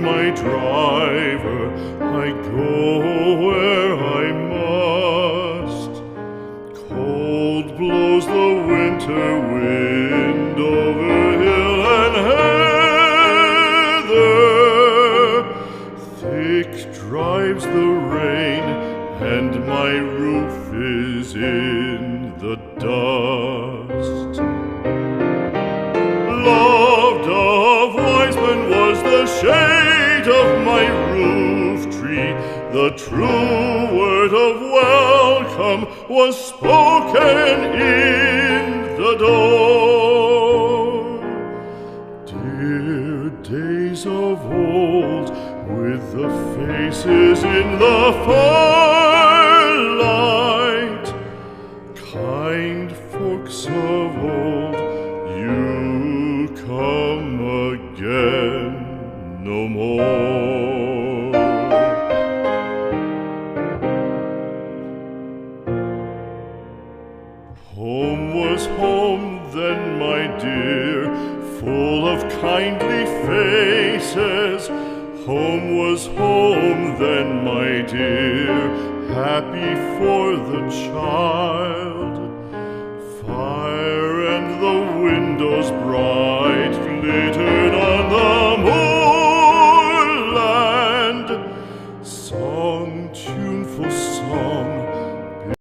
my driver, I go where I must. Cold blows the winter wind over hill and heather, thick drives the rain, and my roof is in the dust. Loved of wise men was the shade of my roof tree, the true word of welcome was spoken in the door. Dear days of old, with the faces in the firelight, kind folks of old, you come again no more. Home was home then, my dear, full of kindly faces. Home was home then, my dear, happy for the child.